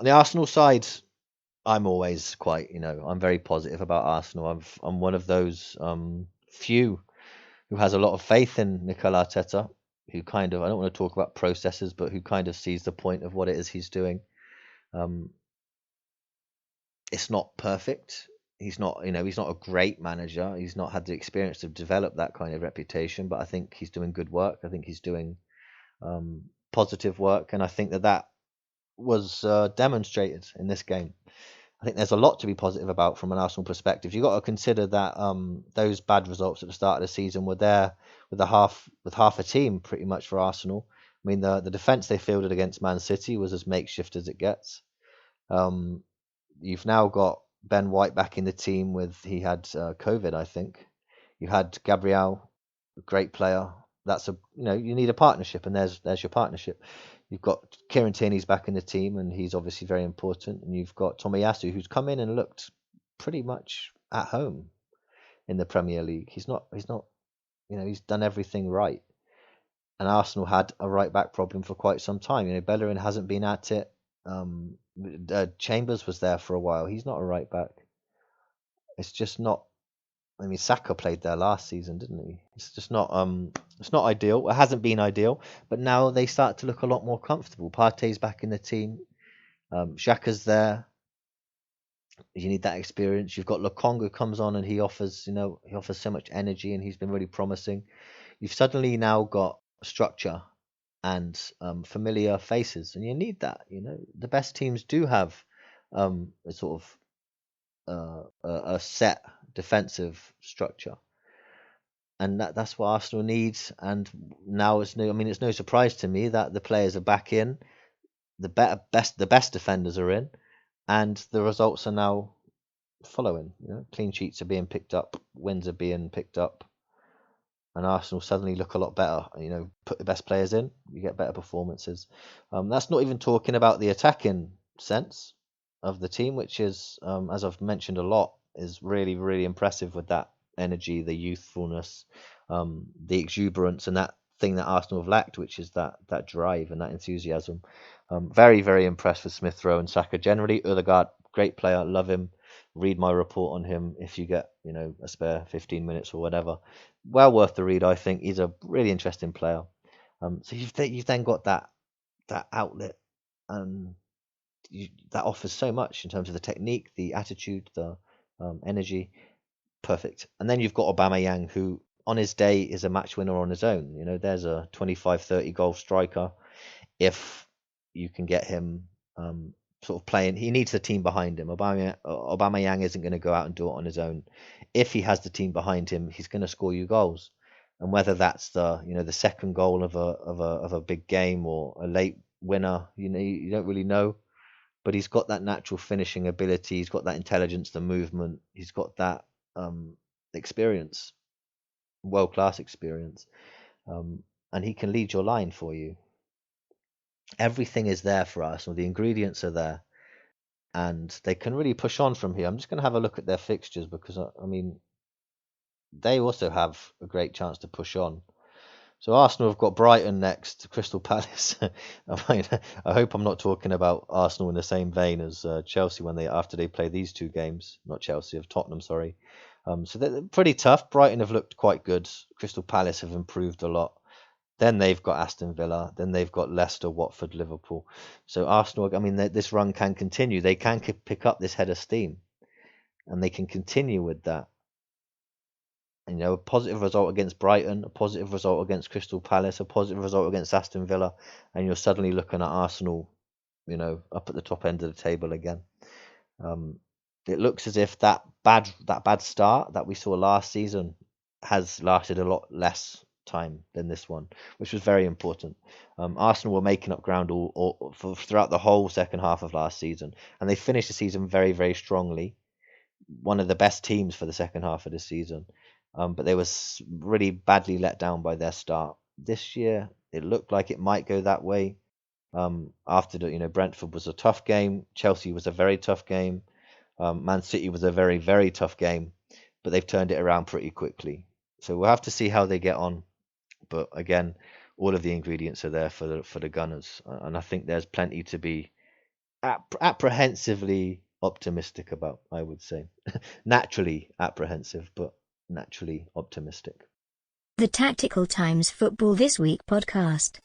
On the Arsenal side, I'm always quite, I'm very positive about Arsenal. I'm one of those few who has a lot of faith in Mikel Arteta, who kind of, I don't want to talk about processes, but who kind of sees the point of what it is he's doing. Um, it's not perfect. He's not a great manager. He's not had the experience to develop that kind of reputation, but I think he's doing good work. I think he's doing positive work, and I think that was demonstrated in this game. I think there's a lot to be positive about from an Arsenal perspective. You've got to consider that those bad results at the start of the season were there with half a team pretty much for Arsenal. I mean, the defense they fielded against Man City was as makeshift as it gets. Um, you've now got Ben White back in the team with he had COVID, I think. You had Gabriel, a great player. That's you need a partnership, and there's your partnership. You've got Kieran Tierney's back in the team, and he's obviously very important. And you've got Tomiyasu, who's come in and looked pretty much at home in the Premier League. He's not, he's done everything right. And Arsenal had a right back problem for quite some time. Bellerin hasn't been at it. Um, Chambers was there for a while. He's not a right back. It's just not. I mean, Saka played there last season, didn't he? It's just not. It's not ideal. It hasn't been ideal, but now they start to look a lot more comfortable. Partey's back in the team. Xhaka's there. You need that experience. You've got Lokonga comes on and he offers so much energy and he's been really promising. You've suddenly now got structure and familiar faces, and you need that. The best teams do have a sort of a set defensive structure, and that's what Arsenal needs. And now it's no, I mean, it's no surprise to me that the players are back in, the best defenders are in, and the results are now following. Clean sheets are being picked up, wins are being picked up, and Arsenal suddenly look a lot better. Put the best players in, you get better performances. That's not even talking about the attacking sense of the team, which is, as I've mentioned a lot, is really, really impressive with that energy, the youthfulness, the exuberance, and that thing that Arsenal have lacked, which is that drive and that enthusiasm. Very, very impressed with Smith Rowe and Saka generally. Odegaard, great player, love him. Read my report on him if you get a spare 15 minutes or whatever. Well worth the read, I think. He's a really interesting player. So you've then got that outlet, and that offers so much in terms of the technique, the attitude, the energy. Perfect. And then you've got Aubameyang, who on his day is a match winner on his own. There's a 25-30 goal striker. If you can get him sort of playing, he needs the team behind him. Aubameyang isn't going to go out and do it on his own. If he has the team behind him, he's going to score you goals. And whether that's the second goal of a big game or a late winner, you don't really know. But he's got that natural finishing ability. He's got that intelligence, the movement. He's got that experience, world class experience, and he can lead your line for you. Everything is there for Arsenal. The ingredients are there, and they can really push on from here. I'm just going to have a look at their fixtures because I mean, they also have a great chance to push on. So Arsenal have got Brighton next, Crystal Palace. I mean, I hope I'm not talking about Arsenal in the same vein as Chelsea after they play these two games. Not Chelsea, of Tottenham, sorry. So they're pretty tough. Brighton have looked quite good. Crystal Palace have improved a lot. Then they've got Aston Villa. Then they've got Leicester, Watford, Liverpool. So Arsenal, I mean, this run can continue. They can pick up this head of steam, and they can continue with that. And, a positive result against Brighton, a positive result against Crystal Palace, a positive result against Aston Villa, and you're suddenly looking at Arsenal, up at the top end of the table again. It looks as if that bad start that we saw last season has lasted a lot less time than this one, which was very important. Arsenal were making up ground throughout the whole second half of last season, and they finished the season very, very strongly. One of the best teams for the second half of the season. But they were really badly let down by their start. This year, it looked like it might go that way. After Brentford was a tough game, Chelsea was a very tough game, Man City was a very, very tough game, but they've turned it around pretty quickly. So we'll have to see how they get on. But again, all of the ingredients are there for the Gunners, and I think there's plenty to be apprehensively optimistic about, I would say. Naturally apprehensive, but naturally optimistic. The Tactical Times Football This Week podcast.